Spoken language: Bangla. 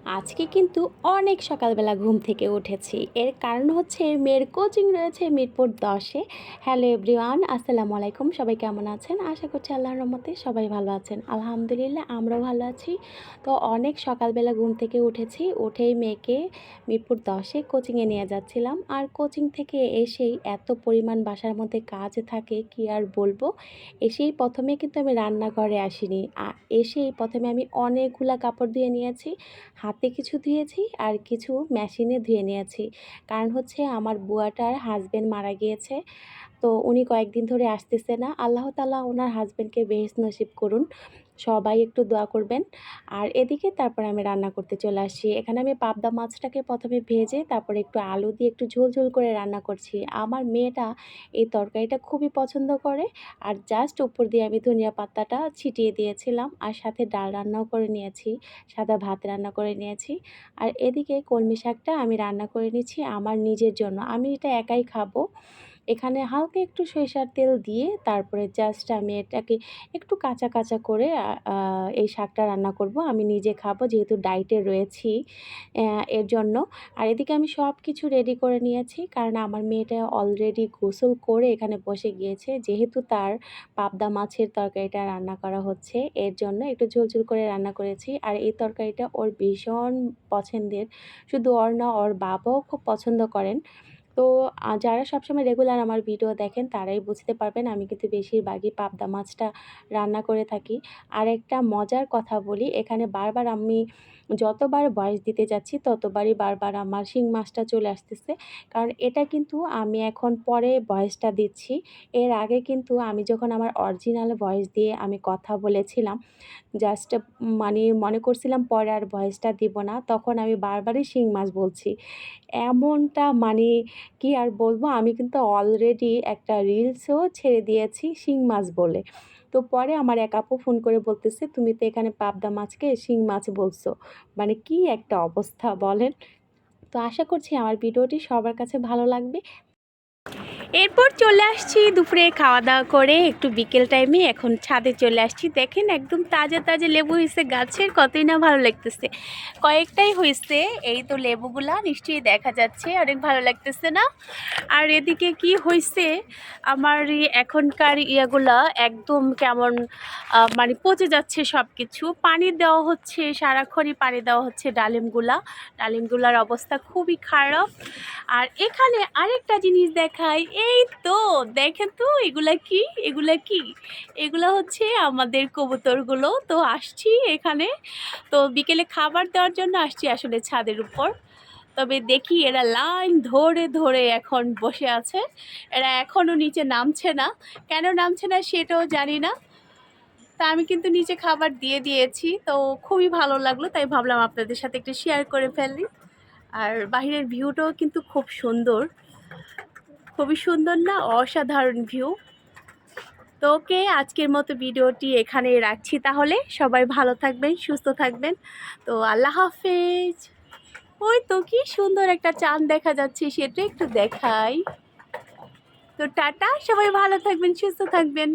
আজকে কিন্তু অনেক সকালবেলা ঘুম থেকে উঠেছি। এর কারণ হচ্ছে মেয়ের কোচিং রয়েছে মিরপুর 10-এ। হ্যালো এভরিওয়ান, আসসালামু আলাইকুম। সবাই কেমন আছেন? আশা করছি আল্লাহর রহমতে সবাই ভালো আছেন। আলহামদুলিল্লাহ আমরাও ভালো আছি। তো অনেক সকালবেলা ঘুম থেকে উঠেছি। উঠেই মেয়েকে মিরপুর 10-এ কোচিংয়ে নিয়ে যাচ্ছিলাম। আর কোচিং থেকে এসেই এত পরিমাণ বাসার মধ্যে কাজ থাকে কি আর বলবো। এসেই প্রথমে কিন্তু আমি রান্নাঘরে আসিনি। এসেই প্রথমে আমি অনেকগুলা কাপড় ধুয়ে নিয়েছি। হাতে কিছু ধুয়েছি আর কিছু মেশিনে ধুয়ে নিয়েছি। কারণ হচ্ছে আমার বুয়াটার হাসব্যান্ড মারা গিয়েছে। তো উনি কয়েকদিন ধরে আসতেছে না। আল্লাহ তাআলা ওনার হাসব্যান্ডকে বেহেশত নসিব করুন। সবাই একটু দোয়া করবেন। আর এদিকে তারপরে আমি রান্না করতে চলে আসছি। এখানে আমি পাবদা মাছটাকে প্রথমে ভেজে তারপরে একটু আলু দিয়ে একটু ঝোল, ঝোল করে রান্না করছি। আমার মেয়েটা এই তরকারিটা খুবই পছন্দ করে। আর জাস্ট উপর দিয়ে আমি ধনিয়া পাতাটা ছিটিয়ে দিয়েছিলাম। আর সাথে ডাল রান্নাও করে নিয়েছি। সাদা ভাত রান্না করে নিয়েছি। আর এদিকে কলমি শাকটা আমি রান্না করে নিচ্ছি আমার নিজের জন্য। আমি এটা একাই খাবো। এখানে হালকা একটু সরিষার তেল দিয়ে তারপরে জাস্ট আমি এটাকে একটু কাঁচা, কাঁচা করে এই শাকটা রান্না করব। আমি নিজে খাবো যেহেতু ডায়েটে রয়েছি এর জন্য। আর এদিকে আমি সব কিছু রেডি করে নিয়েছি। কারণ আমার মেয়েটা অলরেডি গোসল করে এখানে বসে গিয়েছে। যেহেতু তার পাবদা মাছের তরকারিটা রান্না করা হচ্ছে, এর জন্য একটু ঝোল করে রান্না করেছি। আর এই তরকারিটা ওর ভীষণ পছন্দের। শুধু ওর না, ওর বাবাও খুব পছন্দ করেন। তো যারা সবসময় রেগুলার আমার ভিডিও দেখেন তারাই বুঝতে পারবেন আমি কিন্তু বেশিরভাগই পাবদা মাছটা রান্না করে থাকি। আর একটা মজার কথা বলি, এখানে বারবার আমি যতবার ভয়েস দিতে যাচ্ছি ততবারই বারবার আমার শিং মাছটা চলে আসতেছে। কারণ এটা কিন্তু আমি এখন পরে ভয়েসটা দিচ্ছি। এর আগে কিন্তু আমি যখন আমার অরিজিনাল ভয়েস দিয়ে আমি কথা বলেছিলাম, জাস্ট মানে মনে করছিলাম পরে আর ভয়েসটা দিব না, তখন আমি বারবারই শিং মাছ বলছি। এমনটা মানে কি আর বলবো, আমি কিন্তু অলরেডি একটা রিলসও ছেড়ে দিয়েছি শিং মাছ বলে। তো পরে আমার এক আপু ফোন করে বলতেছে, "তুমি তো এখানে পাবদা মাছকে শিং মাছ বলছো।" মানে কি একটা অবস্থা বলেন? তো আশা করছি আমার ভিডিওটি সবার কাছে ভালো লাগবে। এরপর চলে আসছি দুপুরে খাওয়া-দাওয়া করে একটু বিকেল টাইমে এখন ছাদে চলে আসছি। দেখেন একদম তাজা, তাজা লেবু হইছে গাছের, কতই না ভালো লাগতেছে। কয়েকটাই হইছে, এই তো লেবুগুলা নিশ্চয়ই দেখা যাচ্ছে, অনেক ভালো লাগতেছে না? আর এদিকে কি হইছে, আমার এখনকার ইয়াগুলা একদম কেমন মানে পচে যাচ্ছে সবকিছু। পানি দেওয়া হচ্ছে, সারাক্ষণই পানি দেওয়া হচ্ছে ডালিমগুলার অবস্থা খুবই খারাপ। আর এখানে আরেকটা জিনিস দেখাই, এই তো দেখেন তো এগুলা কি, এগুলা হচ্ছে আমাদের কবুতরগুলো। তো আসছি এখানে, তো বিকেলে খাবার দেওয়ার জন্য আসছি আসলে ছাদের উপর। তবে দেখি এরা লাইন ধরে ধরে এখন বসে আছে। এরা এখনও নিচে নামছে না, কেন নামছে না সেটাও জানি না। তা আমি কিন্তু নিচে খাবার দিয়ে দিয়েছি, তো খুবই ভালো লাগলো, তাই ভাবলাম আপনাদের সাথে একটু শেয়ার করে ফেলি। আর বাহিরের ভিউটাও কিন্তু খুব সুন্দর, খুবই সুন্দর না? অসাধারণ ভিউ। তো ওকে, আজকের মতো ভিডিওটি এখানেই রাখছি তাহলে। সবাই ভালো থাকবেন, সুস্থ থাকবেন। তো আল্লাহ হাফেজ। ওই তো কি সুন্দর একটা চাঁদ দেখা যাচ্ছে, সেটা একটু দেখাই। তো টাটা, সবাই ভালো থাকবেন, সুস্থ থাকবেন।